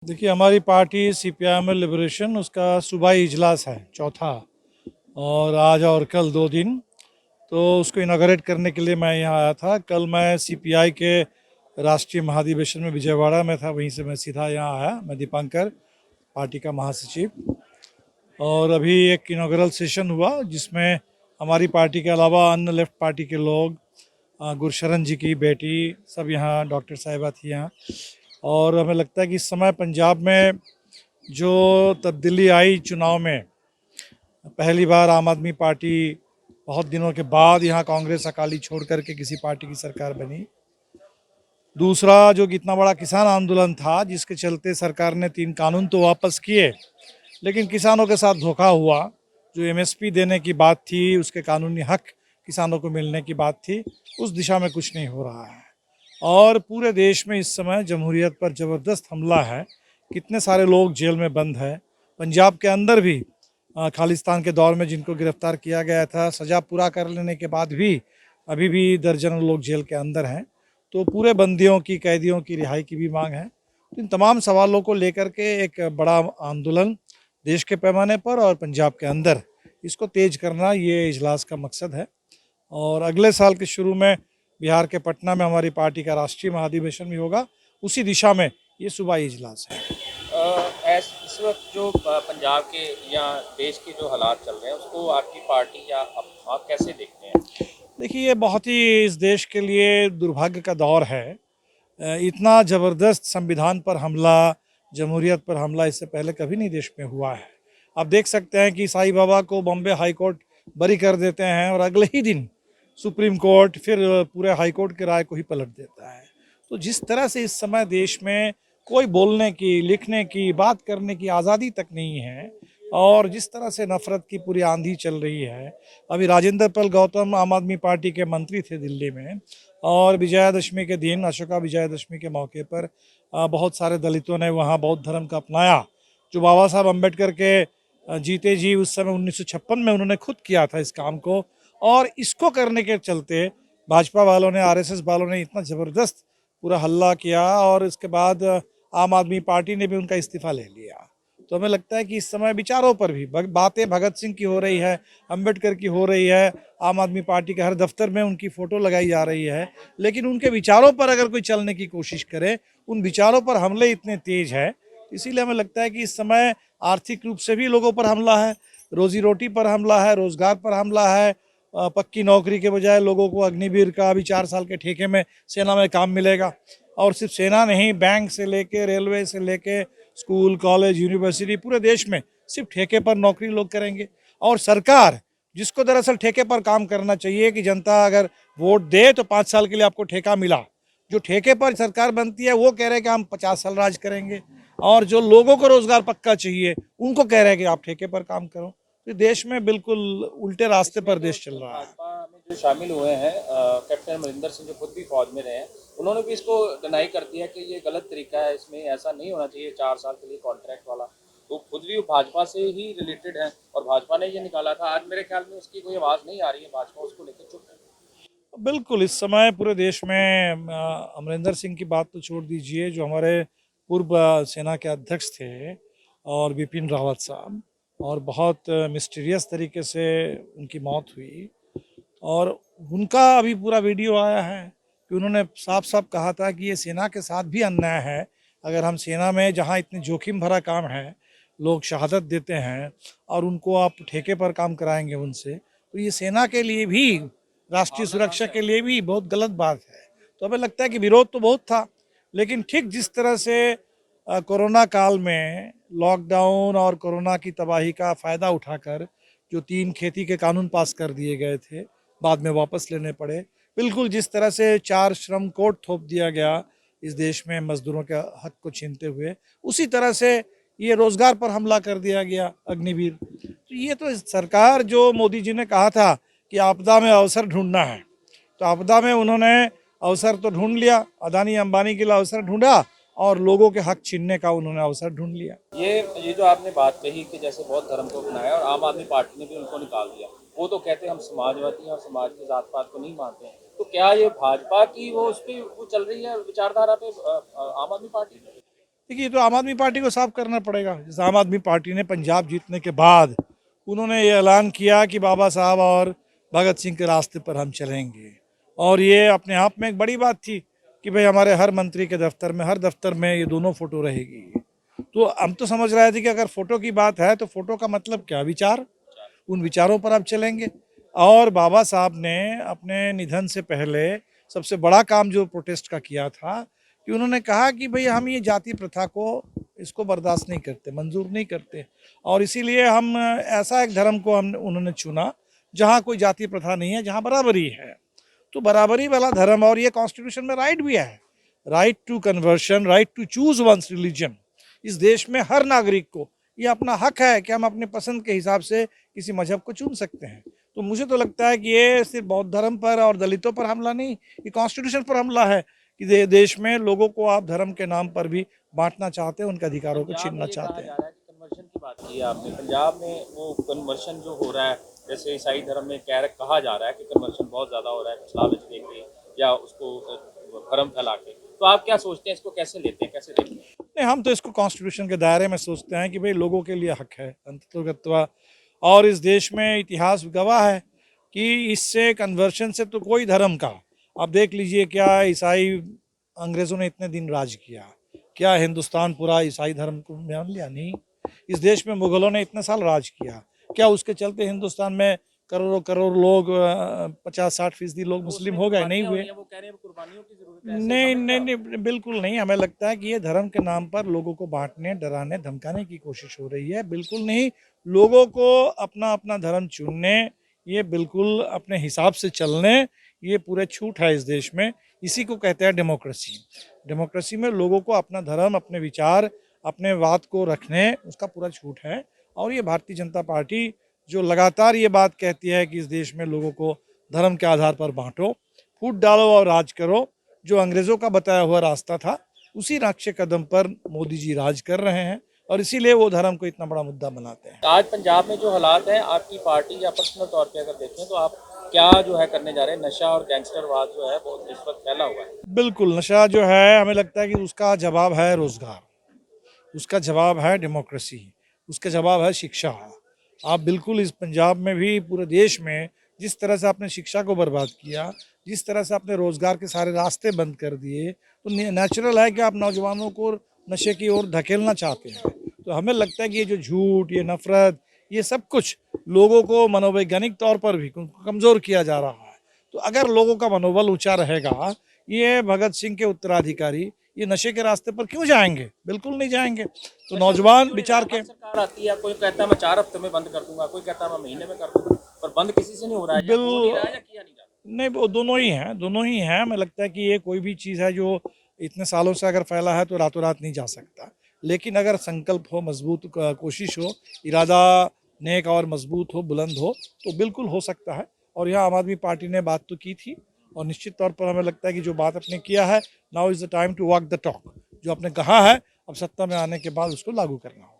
देखिए, हमारी party CPIM liberation उसका सूबाई इजलास है चौथा, और आज और कल 2 दिन। तो उसको इनागरेट करने के लिए मैं यहाँ आया था। कल मैं सीपीआई के राष्ट्रीय महाधिवेशन में विजयवाड़ा में था, वहीं से मैं सीधा यहाँ आया। मैं दीपांकर, पार्टी का महासचिव। और अभी एक इनागरल सेशन हुआ जिसमें हमारी पार्टी के अलावा अन्य लेफ्ट पार्टी के लोग, गुरशरण जी की बेटी, सब यहाँ, डॉक्टर साहिबा थी यहाँ। और हमें लगता है कि इस समय पंजाब में जो तब्दीली आई चुनाव में, पहली बार आम आदमी पार्टी बहुत दिनों के बाद यहाँ कांग्रेस अकाली छोड़ करके किसी पार्टी की सरकार बनी। दूसरा, जो कि इतना बड़ा किसान आंदोलन था जिसके चलते सरकार ने 3 कानून तो वापस किए, लेकिन किसानों के साथ धोखा हुआ। जो एमएसपी देने की बात थी, उसके कानूनी हक किसानों को मिलने की बात थी, उस दिशा में कुछ नहीं हो रहा है। और पूरे देश में इस समय जमहूरियत पर ज़बरदस्त हमला है। कितने सारे लोग जेल में बंद हैं। पंजाब के अंदर भी खालिस्तान के दौर में जिनको गिरफ्तार किया गया था, सज़ा पूरा कर लेने के बाद भी अभी भी दर्जनों लोग जेल के अंदर हैं। तो पूरे बंदियों की, कैदियों की रिहाई की भी मांग है। तो इन तमाम सवालों को लेकर के एक बड़ा आंदोलन देश के पैमाने पर और पंजाब के अंदर, इसको तेज करना ये इजलास का मकसद है। और अगले साल के शुरू में बिहार के पटना में हमारी पार्टी का राष्ट्रीय महाधिवेशन भी होगा। उसी दिशा में ये सूबाई इजलास है। इस वक्त जो पंजाब के या देश के जो हालात चल रहे हैं उसको आपकी पार्टी या आप कैसे देखते हैं? देखिए, ये बहुत ही इस देश के लिए दुर्भाग्य का दौर है। इतना ज़बरदस्त संविधान पर हमला, जमहूरियत पर हमला इससे पहले कभी नहीं देश में हुआ है। आप देख सकते हैं कि साईं बाबा को बॉम्बे हाई कोर्ट बरी कर देते हैं और अगले ही दिन सुप्रीम कोर्ट फिर पूरे हाई कोर्ट के राय को ही पलट देता है। तो जिस तरह से इस समय देश में कोई बोलने की, लिखने की, बात करने की आज़ादी तक नहीं है, और जिस तरह से नफरत की पूरी आंधी चल रही है। अभी राजेंद्र पाल गौतम आम आदमी पार्टी के मंत्री थे दिल्ली में, और विजयादशमी के दिन, अशोका विजयादशमी के मौके पर बहुत सारे दलितों ने वहाँ बौद्ध धर्म का अपनाया। जो बाबा साहब अम्बेडकर के जीते जी उस समय 1956 में उन्होंने खुद किया था इस काम को। और इसको करने के चलते भाजपा वालों ने, आरएसएस वालों ने इतना ज़बरदस्त पूरा हल्ला किया, और इसके बाद आम आदमी पार्टी ने भी उनका इस्तीफा ले लिया। तो हमें लगता है कि इस समय विचारों पर भी बातें भगत सिंह की हो रही है, अम्बेडकर की हो रही है, आम आदमी पार्टी के हर दफ्तर में उनकी फ़ोटो लगाई जा रही है, लेकिन उनके विचारों पर अगर कोई चलने की कोशिश करे, उन विचारों पर हमले इतने तेज है। इसीलिए हमें लगता है कि इस समय आर्थिक रूप से भी लोगों पर हमला है, रोजी रोटी पर हमला है, रोजगार पर हमला है। पक्की नौकरी के बजाय लोगों को अग्निवीर का अभी 4 साल के ठेके में सेना में काम मिलेगा। और सिर्फ सेना नहीं, बैंक से लेके, रेलवे से लेके, स्कूल, कॉलेज, यूनिवर्सिटी, पूरे देश में सिर्फ ठेके पर नौकरी लोग करेंगे। और सरकार, जिसको दरअसल ठेके पर काम करना चाहिए कि जनता अगर वोट दे तो 5 साल के लिए आपको ठेका मिला, जो ठेके पर सरकार बनती है वो कह रहे हैं कि हम 50 साल राज करेंगे। और जो लोगों को रोजगार पक्का चाहिए उनको कह रहे हैं कि आप ठेके पर काम करो। तो देश में बिल्कुल उल्टे रास्ते पर देश चल रहा है। भाजपा में जो शामिल हुए हैं कैप्टन अमरिंदर सिंह जो खुद भी फौज में रहे हैं, उन्होंने भी इसको डिनाई कर दिया कि ये गलत तरीका है, इसमें ऐसा नहीं होना चाहिए 4 साल के लिए कॉन्ट्रैक्ट वाला। तो खुद भी भाजपा से ही रिलेटेड है और भाजपा ने ये निकाला था। आज मेरे ख्याल में उसकी कोई आवाज़ नहीं आ रही है, भाजपा उसको लेकर चुप है। बिल्कुल, इस समय पूरे देश में अमरिंदर सिंह की बात तो छोड़ दीजिए, जो हमारे पूर्व सेना के अध्यक्ष थे, और बिपिन रावत साहब, और बहुत मिस्टीरियस तरीके से उनकी मौत हुई। और उनका अभी पूरा वीडियो आया है कि उन्होंने साफ साफ कहा था कि ये सेना के साथ भी अन्याय है। अगर हम सेना में, जहाँ इतने जोखिम भरा काम है, लोग शहादत देते हैं, और उनको आप ठेके पर काम कराएंगे उनसे, तो ये सेना के लिए भी, राष्ट्रीय सुरक्षा के लिए भी बहुत गलत बात है। तो हमें लगता है कि विरोध तो बहुत था, लेकिन ठीक जिस तरह से कोरोना काल में लॉकडाउन और कोरोना की तबाही का फ़ायदा उठाकर जो 3 खेती के कानून पास कर दिए गए थे, बाद में वापस लेने पड़े। बिल्कुल जिस तरह से 4 श्रम कोड थोप दिया गया इस देश में मजदूरों के हक को छीनते हुए, उसी तरह से ये रोजगार पर हमला कर दिया गया, अग्निवीर। तो ये तो सरकार, जो मोदी जी ने कहा था कि आपदा में अवसर ढूंढना है, तो आपदा में उन्होंने अवसर तो ढूंढ लिया, अदानी अंबानी के लिए अवसर ढूंढा, और लोगों के हक छीनने का उन्होंने अवसर ढूंढ लिया। ये जो आपने बात कही कि जैसे बौद्ध धर्म को अपनाया और आम आदमी पार्टी ने भी उनको निकाल दिया, वो तो कहते हैं हम समाजवादी हैं और समाज की जात पात को नहीं मानते हैं। तो क्या ये भाजपा की वो उस पर वो चल रही है विचारधारा पे आम आदमी पार्टी? देखिए, ये तो आम आदमी पार्टी को साफ करना पड़ेगा। जैसे आम आदमी पार्टी ने पंजाब जीतने के बाद उन्होंने ये ऐलान किया कि बाबा साहब और भगत सिंह के रास्ते पर हम चलेंगे, और ये अपने आप में एक बड़ी बात थी कि भाई हमारे हर मंत्री के दफ्तर में, हर दफ्तर में ये दोनों फोटो रहेगी। तो हम तो समझ रहे थे कि अगर फोटो की बात है तो फोटो का मतलब क्या, विचार, उन विचारों पर आप चलेंगे। और बाबा साहब ने अपने निधन से पहले सबसे बड़ा काम जो प्रोटेस्ट का किया था कि उन्होंने कहा कि भाई हम ये जाति प्रथा को इसको बर्दाश्त नहीं करते, मंजूर नहीं करते, और इसीलिए हम ऐसा एक धर्म को हम उन्होंने चुना जहाँ कोई जाति प्रथा नहीं है, जहाँ बराबरी है। तो बराबरी वाला धर्म, और ये कॉन्स्टिट्यूशन में राइट भी है, right to conversion, right to choose one's religion. इस देश में हर नागरिक को ये अपना हक है कि हम अपने पसंद के हिसाब से किसी मजहब को चुन सकते हैं। तो मुझे तो लगता है कि ये सिर्फ बौद्ध धर्म पर और दलितों पर हमला नहीं, ये कॉन्स्टिट्यूशन पर हमला है कि देश में लोगों को आप धर्म के नाम पर भी बांटना चाहते हैं, उनके अधिकारों को छीनना चाहते हैं। कन्वर्शन की बात की है आपने, पंजाब में वो कन्वर्शन जो हो रहा है, जैसे ईसाई धर्म में कहा जा रहा है कि कन्वर्शन बहुत ज़्यादा हो रहा है इस्लाम देख के या उसको भरम फैला के, तो आप क्या सोचते हैं, इसको कैसे लेते हैं, कैसे देखते हैं? नहीं, हम तो इसको कॉन्स्टिट्यूशन के दायरे में सोचते हैं कि भाई लोगों के लिए हक है अंततोगत्वा, और इस देश में इतिहास गवाह है कि इससे कन्वर्शन से तो कोई धर्म का, आप देख लीजिए क्या ईसाई अंग्रेज़ों ने इतने दिन राज किया, क्या हिंदुस्तान पूरा ईसाई धर्म को मान लिया? नहीं। इस देश में मुगलों ने इतने साल राज किया, क्या उसके चलते हिंदुस्तान में करोड़ों करोड़ लोग 50-60% लोग मुस्लिम हो गए? नहीं हुए। वो कह रहे हैं कुर्बानियों की जरूरत है, नहीं नहीं नहीं, बिल्कुल नहीं। हमें लगता है कि ये धर्म के नाम पर लोगों को बांटने, डराने, धमकाने की कोशिश हो रही है। बिल्कुल नहीं, लोगों को अपना अपना धर्म चुनने, ये बिल्कुल अपने हिसाब से चलने, ये पूरे छूट है इस देश में। इसी को कहते हैं डेमोक्रेसी। डेमोक्रेसी में लोगों को अपना धर्म, अपने विचार, अपने बात को रखने, उसका पूरा छूट है। और ये भारतीय जनता पार्टी जो लगातार ये बात कहती है कि इस देश में लोगों को धर्म के आधार पर बांटो, फूट डालो और राज करो, जो अंग्रेज़ों का बताया हुआ रास्ता था, उसी नक्शे कदम पर मोदी जी राज कर रहे हैं, और इसीलिए वो धर्म को इतना बड़ा मुद्दा बनाते हैं। आज पंजाब में जो हालात हैं, आपकी पार्टी या पर्सनल तौर पे अगर देखें तो आप क्या जो है करने जा रहे हैं? नशा और गैंगस्टरवाद जो है वो इस वक्त फैला हुआ है। बिल्कुल, नशा जो है, हमें लगता है कि उसका जवाब है रोज़गार, उसका जवाब है डेमोक्रेसी, उसका जवाब है शिक्षा। आप बिल्कुल इस पंजाब में भी, पूरे देश में जिस तरह से आपने शिक्षा को बर्बाद किया, जिस तरह से आपने रोज़गार के सारे रास्ते बंद कर दिए, तो नेचुरल है कि आप नौजवानों को नशे की ओर धकेलना चाहते हैं। तो हमें लगता है कि ये जो झूठ, ये नफ़रत, ये सब कुछ लोगों को मनोवैज्ञानिक तौर पर भी कमज़ोर किया जा रहा है। तो अगर लोगों का मनोबल ऊँचा रहेगा, ये भगत सिंह के उत्तराधिकारी ये नशे के रास्ते पर क्यों जाएंगे? बिल्कुल नहीं जाएंगे। तो नौजवान विचार के, सरकार आती है, कोई कहता है मैं 4 हफ्ते में बंद कर दूंगा, कोई कहता है मैं महीने में कर दूंगा, पर बंद किसी से नहीं हो रहा है, या हो नहीं रहा है या किया नहीं जा रहा। नहीं, वो दोनों ही हैं, दोनों ही हैं। हमें लगता है कि ये कोई भी चीज़ है जो इतने सालों से अगर फैला है तो रातों रात नहीं जा सकता, लेकिन अगर संकल्प हो, मजबूत कोशिश हो, इरादा नेक और मजबूत हो, बुलंद हो, तो बिल्कुल हो सकता है। और यहाँ आम आदमी पार्टी ने बात तो की थी, और निश्चित तौर पर हमें लगता है कि जो बात आपने किया है, now is the time to walk the talk. जो आपने कहा है, अब सत्ता में आने के बाद उसको लागू करना होगा।